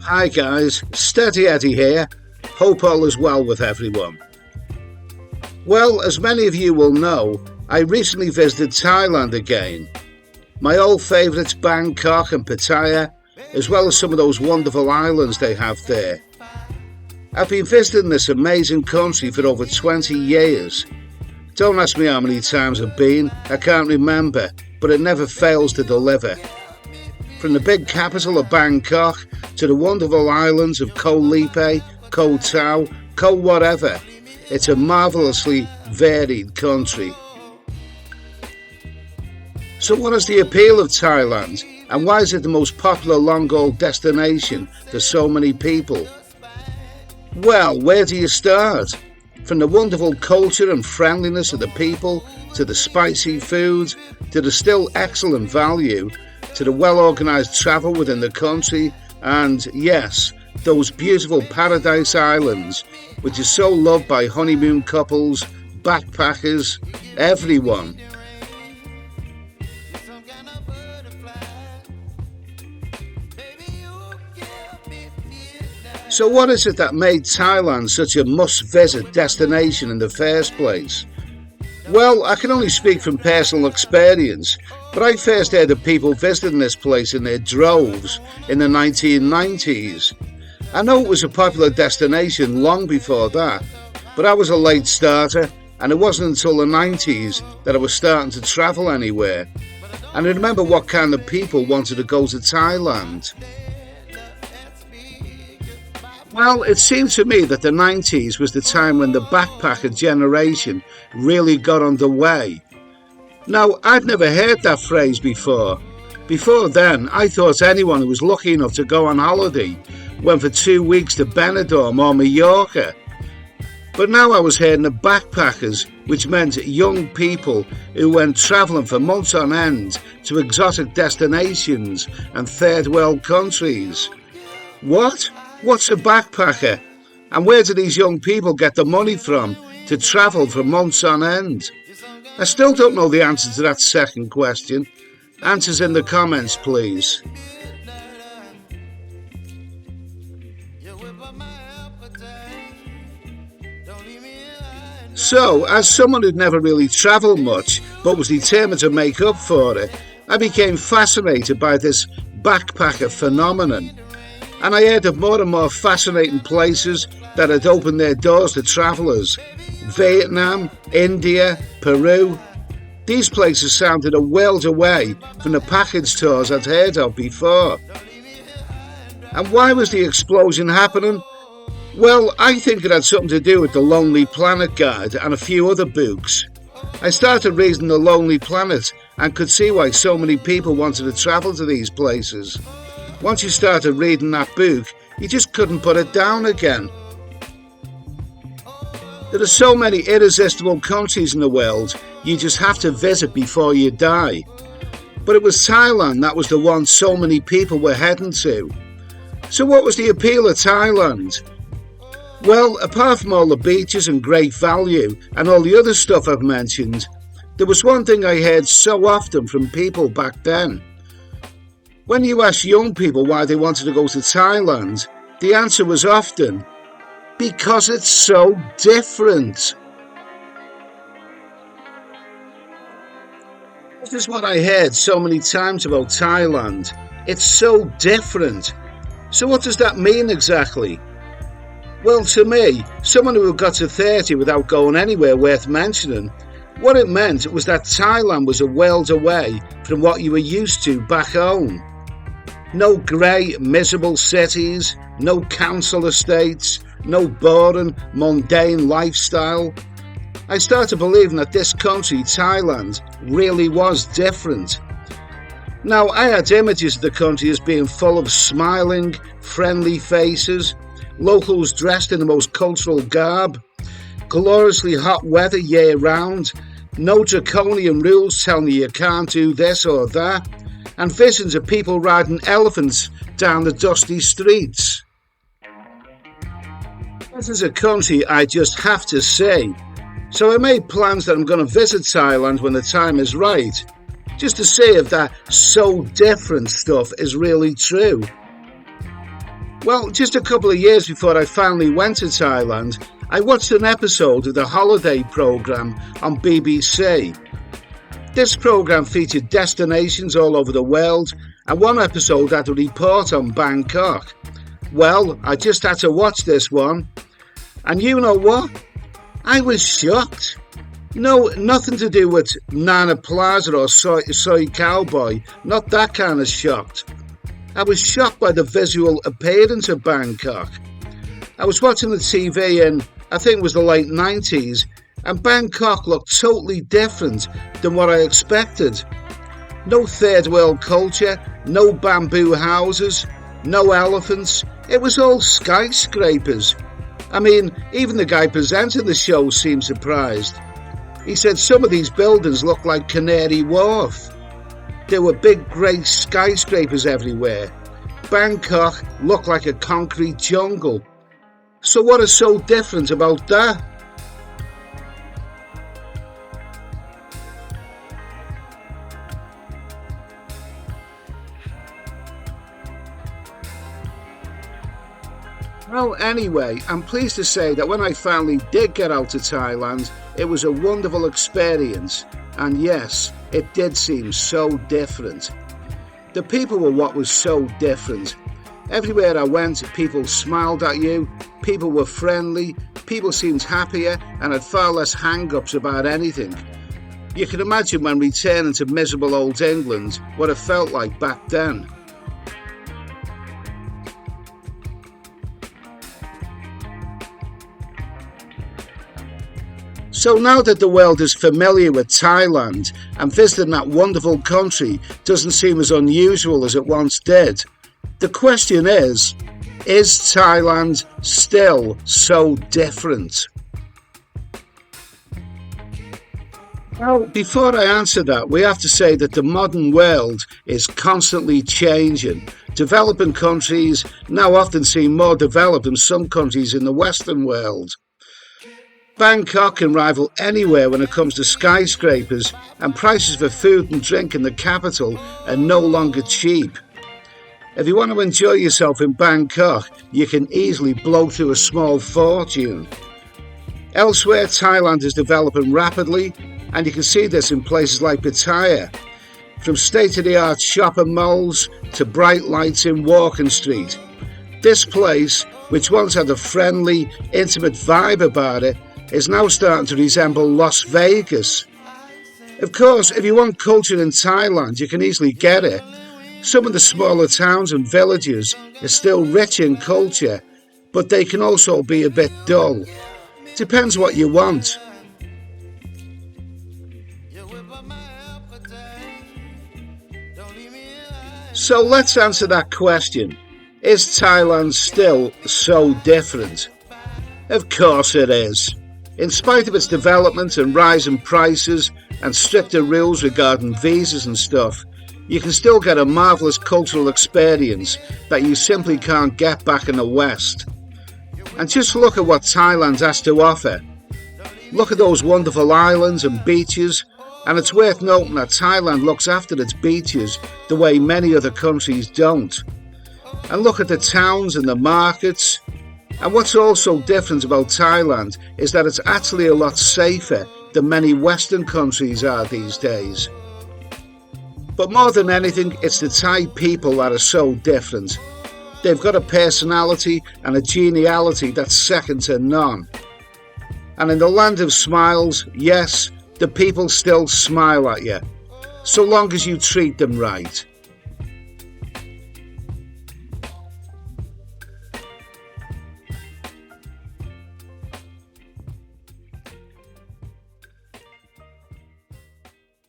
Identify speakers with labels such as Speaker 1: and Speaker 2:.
Speaker 1: Hi guys, Steady Eddie here. Hope all is well with everyone. Well, as many of you will know, I recently visited Thailand again. My old favourites Bangkok and Pattaya, as well as some of those wonderful islands they have there. I've been visiting this amazing country for over 20 years. Don't ask me how many times I've been, I can't remember, but it never fails to deliver. From the big capital of Bangkok to the wonderful islands of Koh Lipe, Koh Tao, Koh whatever, it's a marvellously varied country. So what is the appeal of Thailand, and why is it the most popular long-haul destination for so many people? Well, where do you start? From the wonderful culture and friendliness of the people, to the spicy food, to the still excellent value, to the well-organised travel within the country, and yes, those beautiful paradise islands, which is so loved by honeymoon couples, backpackers, everyone. So what is it that made Thailand such a must-visit destination in the first place? Well, I can only speak from personal experience, but I first heard of people visiting this place in their droves in the 1990s. I know it was a popular destination long before that, but I was a late starter, and it wasn't until the 90s that I was starting to travel anywhere. And I remember what kind of people wanted to go to Thailand. Well, it seemed to me that the 90s was the time when the backpacker generation really got underway. Now, I'd never heard that phrase before. Before then, I thought anyone who was lucky enough to go on holiday went for 2 weeks to Benidorm or Mallorca. But now I was hearing of backpackers, which meant young people who went travelling for months on end to exotic destinations and third world countries. What? What's a backpacker? And where do these young people get the money from to travel for months on end? I still don't know the answer to that second question. Answers in the comments, please. So, as someone who'd never really travelled much, but was determined to make up for it, I became fascinated by this backpacker phenomenon. And I heard of more and more fascinating places that had opened their doors to travellers. Vietnam, India, Peru. These places sounded a world away from the package tours I'd heard of before. And why was the explosion happening? Well, I think it had something to do with the Lonely Planet guide and a few other books. I started reading The Lonely Planet and could see why so many people wanted to travel to these places. Once you started reading that book, you just couldn't put it down again. There are so many irresistible countries in the world you just have to visit before you die. But it was Thailand that was the one so many people were heading to. So what was the appeal of Thailand? Well, apart from all the beaches and great value and all the other stuff I've mentioned, there was one thing I heard so often from people back then. When you asked young people why they wanted to go to Thailand, the answer was often, because it's so different. This is what I heard so many times about Thailand. It's so different. So what does that mean exactly? Well, to me, someone who got to 30 without going anywhere worth mentioning, what it meant was that Thailand was a world away from what you were used to back home. No grey, miserable cities, no council estates, no boring, mundane lifestyle. I started believing that this country, Thailand, really was different. Now, I had images of the country as being full of smiling, friendly faces, locals dressed in the most cultural garb, gloriously hot weather year-round, no draconian rules telling you can't do this or that, and visions of people riding elephants down the dusty streets. This is a country I just have to see. So I made plans that I'm going to visit Thailand when the time is right, just to see if that so different stuff is really true. Well, just a couple of years before I finally went to Thailand, I watched an episode of the holiday programme on BBC. This programme featured destinations all over the world, and one episode had a report on Bangkok. Well, I just had to watch this one, and you know what? I was shocked. No, nothing to do with Nana Plaza or Soy Cowboy, not that kind of shocked. I was shocked by the visual appearance of Bangkok. I was watching the TV in, I think it was the late 90s, and Bangkok looked totally different than what I expected. No third world culture, no bamboo houses, no elephants. It was all skyscrapers. I mean, even the guy presenting the show seemed surprised. He said some of these buildings looked like Canary Wharf. There were big grey skyscrapers everywhere. Bangkok looked like a concrete jungle. So what is so different about that? Well, anyway, I'm pleased to say that when I finally did get out to Thailand, it was a wonderful experience. And yes, it did seem so different. The people were what was so different. Everywhere I went, people smiled at you, people were friendly, people seemed happier and had far less hang-ups about anything. You can imagine when returning to miserable old England what it felt like back then. So now that the world is familiar with Thailand and visiting that wonderful country doesn't seem as unusual as it once did, the question is Thailand still so different? Well, before I answer that, we have to say that the modern world is constantly changing. Developing countries now often seem more developed than some countries in the Western world. Bangkok can rival anywhere when it comes to skyscrapers, and prices for food and drink in the capital are no longer cheap. If you want to enjoy yourself in Bangkok, you can easily blow through a small fortune. Elsewhere, Thailand is developing rapidly, and you can see this in places like Pattaya. From state-of-the-art shopping malls to bright lights in Walking Street. This place, which once had a friendly, intimate vibe about it, is now starting to resemble Las Vegas. Of course, if you want culture in Thailand, you can easily get it. Some of the smaller towns and villages are still rich in culture, but they can also be a bit dull. Depends what you want. So let's answer that question. Is Thailand still so different? Of course it is. In spite of its development and rising prices and stricter rules regarding visas and stuff, you can still get a marvellous cultural experience that you simply can't get back in the West. And just look at what Thailand has to offer. Look at those wonderful islands and beaches, and it's worth noting that Thailand looks after its beaches the way many other countries don't. And look at the towns and the markets. And what's also different about Thailand is that it's actually a lot safer than many Western countries are these days. But more than anything, it's the Thai people that are so different. They've got a personality and a geniality that's second to none. And in the land of smiles, yes, the people still smile at you, so long as you treat them right.